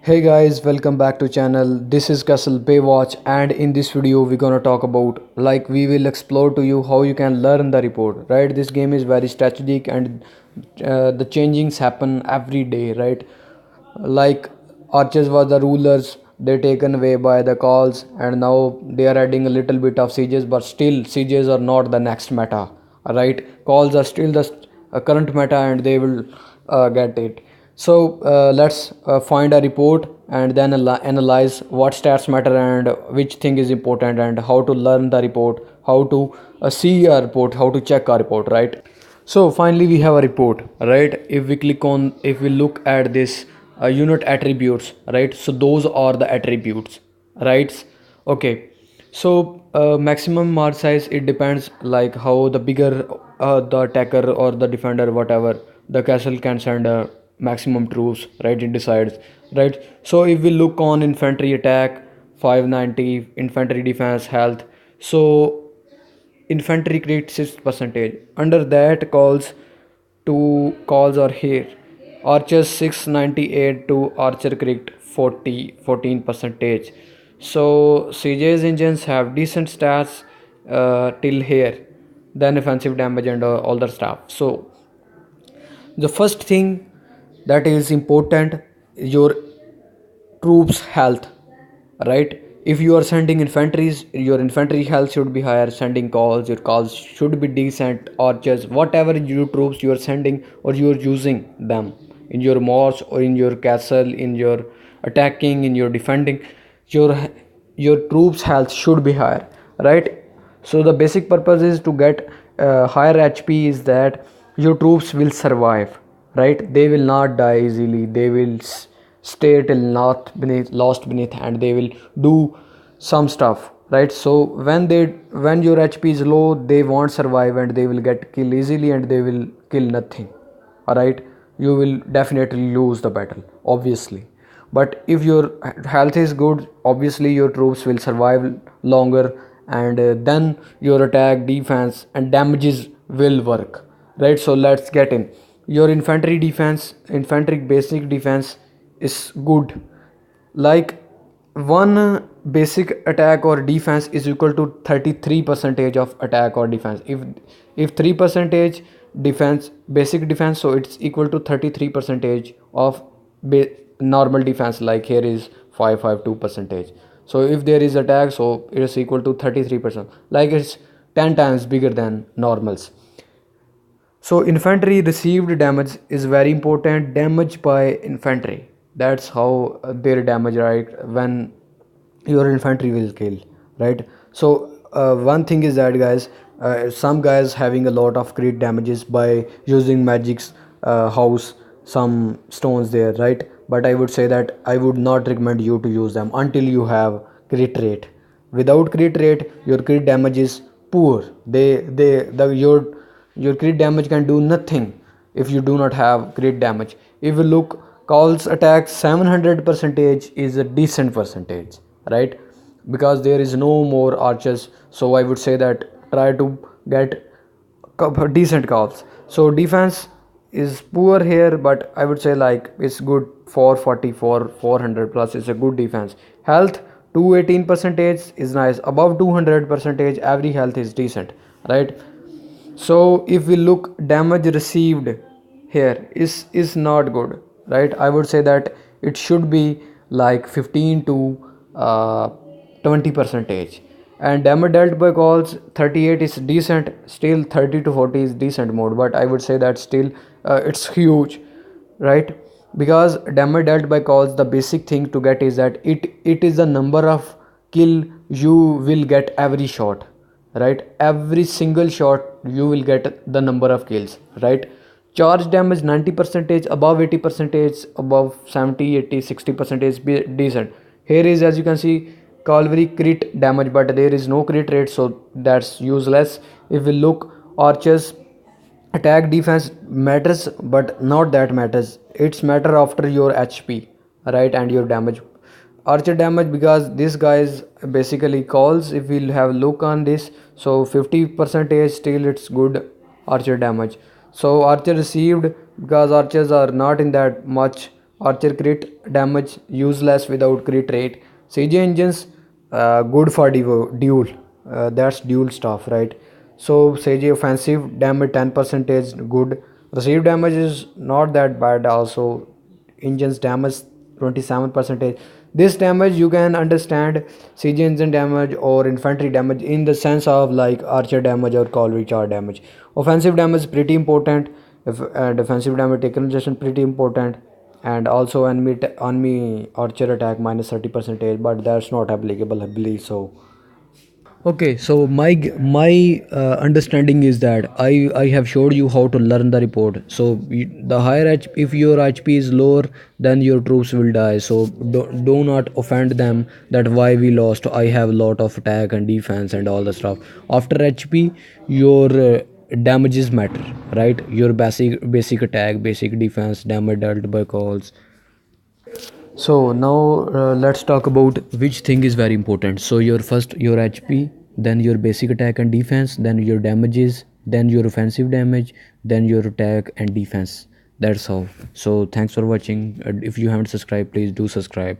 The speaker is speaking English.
Hey guys, welcome back to channel. This is Castle Baywatch, and in this video we're gonna talk about, we will explore to you how you can learn the report, right? This game is very strategic, and the changings happen every day, right? Like archers were the rulers, they taken away by the calls, and now they are adding a little bit of sieges, but still sieges are not the next meta, right? Calls are still the current meta, and they will get it. So let's find a report and then analyze what stats matter and which thing is important, and how to learn the report, how to see a report, how to check a report, right? So finally we have a report, right? If we look at this unit attributes, right? So those are the attributes, right? Okay. So maximum mark size, it depends like how the bigger the attacker or the defender, whatever, the castle can send maximum troops, right? It decides, right? So if we look on infantry attack, 590, infantry defense, health. So infantry crit 6 percentage, under that calls are here. Archers 698 to archer crit 14 percentage. So Seiges engines have decent stats till here, then offensive damage and all the stuff. So the first thing that is important, your troops health, right? If you are sending infantries, your infantry health should be higher. Sending calls, your calls should be decent. Archers, whatever you troops you are sending or you are using them in your march or in your castle, in your attacking, in your defending, your your troops health should be higher, right? So the basic purpose is to get higher HP, is that your troops will survive, right? They will not die easily, they will stay till not beneath, lost beneath, and they will do some stuff, right? So when your HP is low, they won't survive and they will get killed easily and they will kill nothing, all right? You will definitely lose the battle, obviously. But if your health is good, obviously your troops will survive longer, and then your attack, defense and damages will work, right? So let's get in. Your infantry defense, infantry basic defense is good. Like one basic attack or defense is equal to 33 percentage of attack or defense. If 3 percentage defense, basic defense, so it's equal to 33 percentage of normal defense, like here is 552 percentage. So if there is attack, so it is equal to 33%, like it's 10 times bigger than normals. So infantry received damage is very important. Damage by infantry, that's how their damage, right? When your infantry will kill, right? So one thing is that, guys, some guys having a lot of crit damages by using magic's house, some stones there, right? But I would say that I would not recommend you to use them until you have crit rate. Without crit rate, your crit damage is poor. Your crit damage can do nothing if you do not have crit damage. If you look, calls attack 700 percentage is a decent percentage, right? Because there is no more archers, so I would say that try to get decent calls. So defense is poor here, but I would say like it's good. 444, 400 plus is a good defense. Health 218 percentage is nice. Above 200 percentage, every health is decent, right? So if we look, damage received here is not good, right? I would say that it should be like 15 to 20 percentage. And damage dealt by calls 38 is decent. Still 30 to 40 is decent mode, but I would say that still it's huge, right? Because damage dealt by calls, the basic thing to get is that it is the number of kill you will get every shot, right? Every single shot you will get the number of kills, right? Charge damage 90 percentage, above 80 percentage, above 70, 80, 60 percentage be decent. Here is, as you can see, cavalry crit damage, but there is no crit rate, so that's useless. If we look, archers attack defense matters, but not that matters. It's matter after your HP, right? And your damage. Archer damage, because this guys basically calls, if we'll have a look on this, so 50 percentage still it's good archer damage. So archer received, because archers are not in that much Archer crit damage useless without crit rate. CG engines good for duel. That's duel stuff, right? So CG offensive damage 10% is good. Received damage is not that bad also. Engines damage 27 percentage. This damage you can understand siege engine damage or infantry damage in the sense of like archer damage or cavalry charge damage. Offensive damage pretty important. If defensive damage taken just pretty important. And also enemy archer attack minus 30 percentage, but that's not applicable I believe so. Okay, so my understanding is that I have showed you how to learn the report. So the higher if your HP is lower, then your troops will die. So do not offend them that why we lost. I have a lot of attack and defense and all the stuff. After HP, your damages matter, right? Your basic attack, basic defense, damage dealt by calls. So now let's talk about which thing is very important. So your first your HP, then your basic attack and defense, then your damages, then your offensive damage, then your attack and defense. That's how. So thanks for watching. If you haven't subscribed, please do subscribe.